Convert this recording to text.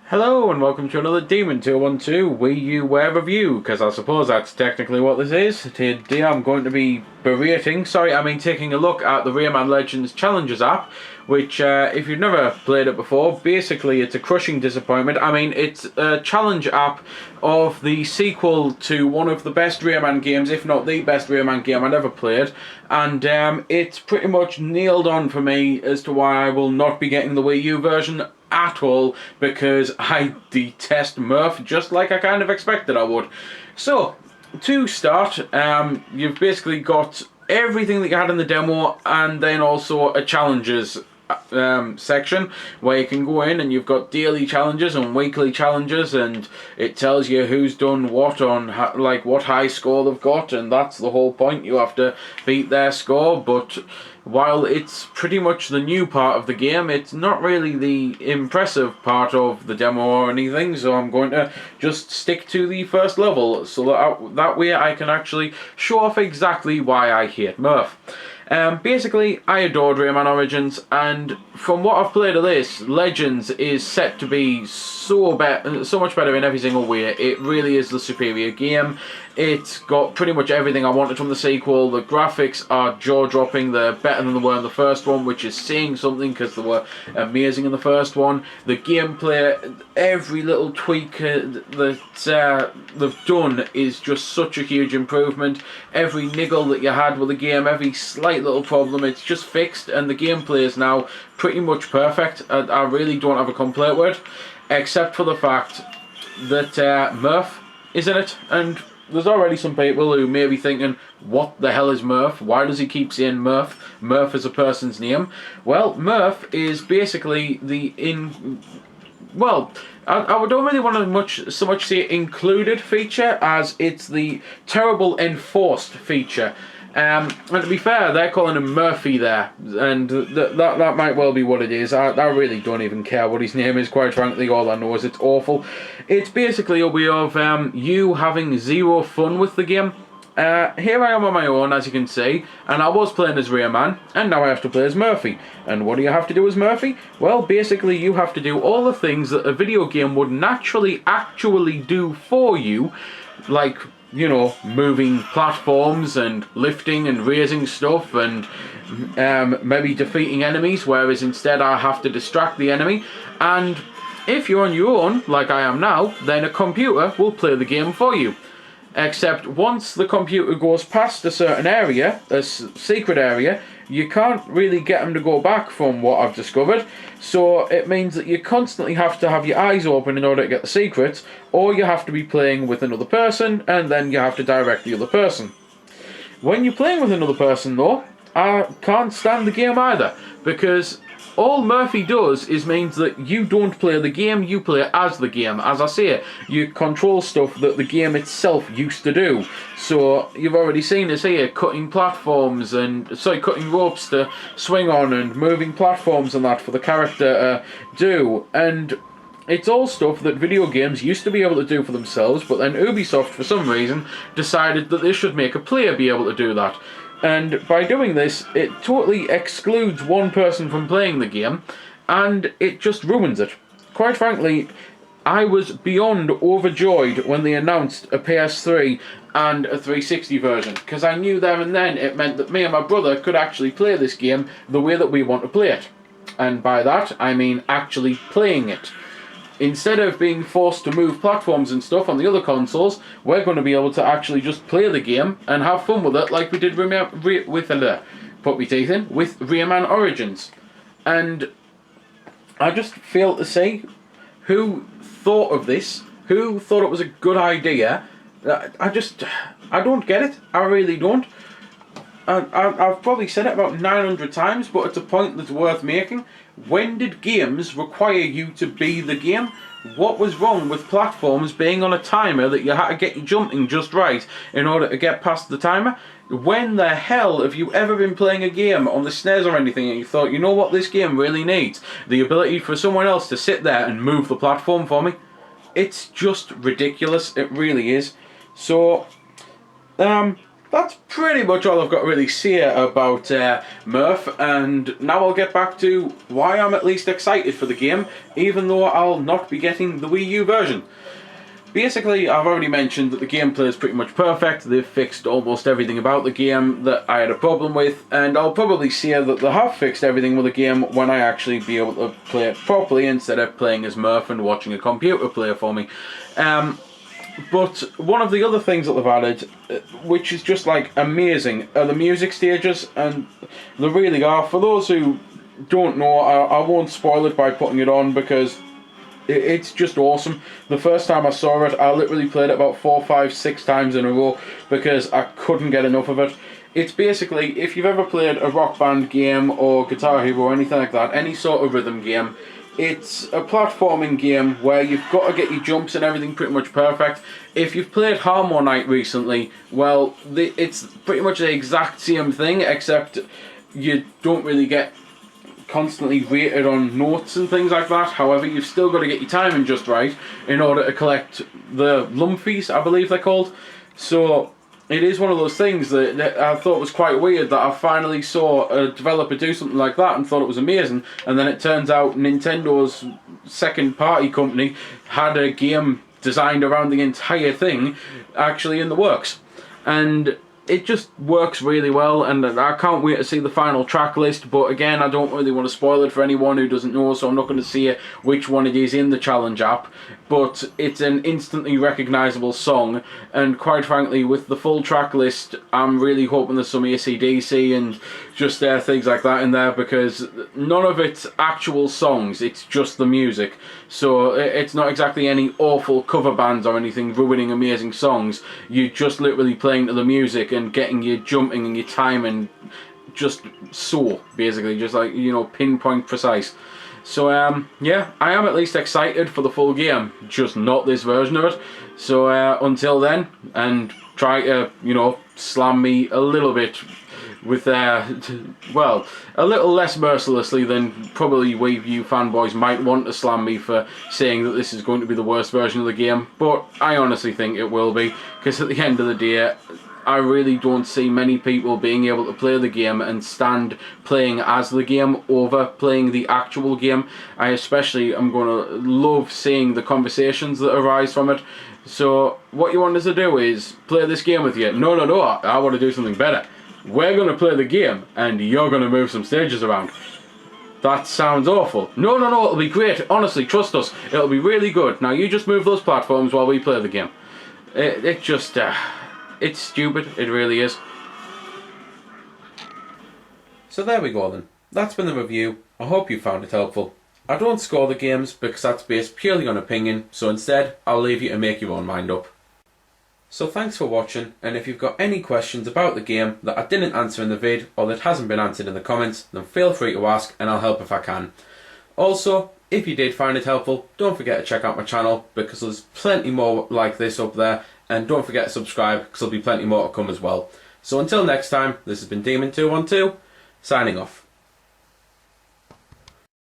Hello and welcome to another Demon 212 WiiUWare review, because I suppose that's technically what this is. Today I'm going to be taking a look at the Rayman Legends Challenges app, which if you've never played it before, basically it's a crushing disappointment. It's a challenge app of the sequel to one of the best Rayman games, if not the best Rayman game I've ever played, and it's pretty much nailed on for me as to why I will not be getting the Wii U version at all, because I detest Murph, just like I kind of expected I would. So, to start, you've basically got everything that you had in the demo, and then also a challenges section where you can go in and you've got daily challenges and weekly challenges, and it tells you who's done what on what high score they've got, and that's the whole point. You have to beat their score. But while it's pretty much the new part of the game, it's not really the impressive part of the demo or anything, so I'm going to just stick to the first level so that way I can actually show off exactly why I hate Murph. Basically, I adored Rayman Origins, and from what I've played of this, Legends is set to be so much better in every single way. It really is the superior game. It's got pretty much everything I wanted from the sequel. The graphics are jaw-dropping. They're better than they were in the first one, which is saying something because they were amazing in the first one. The gameplay, every little tweak that they've done is just such a huge improvement. Every niggle that you had with the game, every slight little problem, it's just fixed, and the gameplay is now pretty much perfect. I really don't have a complaint with it, except for the fact that Murph is in it, and there's already some people who may be thinking, what the hell is Murph? Why does he keep saying Murph? Murph is a person's name. Well, Murph is basically I don't really want to so much say included feature as it's the terrible enforced feature. And to be fair, they're calling him Murphy there, and that might well be what it is. I really don't even care what his name is, quite frankly. All I know is it's awful. It's basically a way of you having zero fun with the game. Here I am on my own, as you can see, and I was playing as Rayman, and now I have to play as Murphy. And what do you have to do as Murphy? Well, basically you have to do all the things that a video game would naturally actually do for you, like, you know, moving platforms and lifting and raising stuff and maybe defeating enemies, whereas instead I have to distract the enemy. And if you're on your own, like I am now, then a computer will play the game for you. Except once the computer goes past a certain area, a secret area, you can't really get them to go back, from what I've discovered. So it means that you constantly have to have your eyes open in order to get the secrets, or you have to be playing with another person, and then you have to direct the other person. When you're playing with another person though, I can't stand the game either, because all Murphy does is means that you don't play the game, you play as the game. As I say, you control stuff that the game itself used to do. So you've already seen us here cutting ropes to swing on, and moving platforms and that for the character to do. And it's all stuff that video games used to be able to do for themselves, but then Ubisoft, for some reason, decided that they should make a player be able to do that. And by doing this, it totally excludes one person from playing the game, and it just ruins it. Quite frankly, I was beyond overjoyed when they announced a PS3 and a 360 version, because I knew there and then it meant that me and my brother could actually play this game the way that we want to play it. And by that, I mean actually playing it. Instead of being forced to move platforms and stuff on the other consoles, we're going to be able to actually just play the game and have fun with it, like we did with Rayman Origins. And I just fail to see who thought of this, who thought it was a good idea. I don't get it. I really don't. I've probably said it about 900 times, but it's a point that's worth making. When did games require you to be the game? What was wrong with platforms being on a timer that you had to get your jumping just right in order to get past the timer? When the hell have you ever been playing a game on the SNES or anything and you thought, you know what this game really needs? The ability for someone else to sit there and move the platform for me? It's just ridiculous. It really is. So, that's pretty much all I've got to really say about Murph, and now I'll get back to why I'm at least excited for the game, even though I'll not be getting the Wii U version. Basically, I've already mentioned that the gameplay is pretty much perfect. They've fixed almost everything about the game that I had a problem with, and I'll probably say that they have fixed everything with the game when I actually be able to play it properly instead of playing as Murph and watching a computer play for me. But one of the other things that they've added, which is just like amazing, are the music stages, and they really are. For those who don't know, I won't spoil it by putting it on because it's just awesome. The first time I saw it, I literally played it about 4, 5, 6 times in a row because I couldn't get enough of it. It's basically, if you've ever played a Rock Band game or Guitar Hero or anything like that, any sort of rhythm game, it's a platforming game where you've got to get your jumps and everything pretty much perfect. If you've played Harmonite recently, well, it's pretty much the exact same thing, except you don't really get constantly rated on notes and things like that. However, you've still got to get your timing just right in order to collect the Lumphies, I believe they're called. So it is one of those things that I thought was quite weird, that I finally saw a developer do something like that and thought it was amazing, and then it turns out Nintendo's second party company had a game designed around the entire thing actually in the works. And it just works really well, and I can't wait to see the final track list. But again, I don't really want to spoil it for anyone who doesn't know, so I'm not going to say which one it is in the challenge app. But it's an instantly recognisable song, and quite frankly, with the full track list, I'm really hoping there's some AC/DC and just things like that in there, because none of it's actual songs, it's just the music. So it's not exactly any awful cover bands or anything ruining amazing songs. You're just literally playing to the music and getting your jumping and your timing just so, basically, just like, you know, pinpoint precise. So yeah, I am at least excited for the full game, just not this version of it. So until then, and try to, you know, slam me a little bit with, well, a little less mercilessly than probably Wii U fanboys might want to slam me for saying that this is going to be the worst version of the game. But I honestly think it will be, because at the end of the day, I really don't see many people being able to play the game and stand playing as the game over playing the actual game. I especially am going to love seeing the conversations that arise from it. So what you want us to do is play this game with you. No, I want to do something better. We're going to play the game and you're going to move some stages around. That sounds awful. No, it'll be great. Honestly, trust us. It'll be really good. Now you just move those platforms while we play the game. It just... it's stupid, it really is. So there we go then. That's been the review. I hope you found it helpful. I don't score the games because that's based purely on opinion, so instead I'll leave you to make your own mind up. So thanks for watching, and if you've got any questions about the game that I didn't answer in the vid or that hasn't been answered in the comments, then feel free to ask and I'll help if I can. Also, if you did find it helpful, don't forget to check out my channel because there's plenty more like this up there. And don't forget to subscribe, because there'll be plenty more to come as well. So until next time, this has been Demon212, signing off.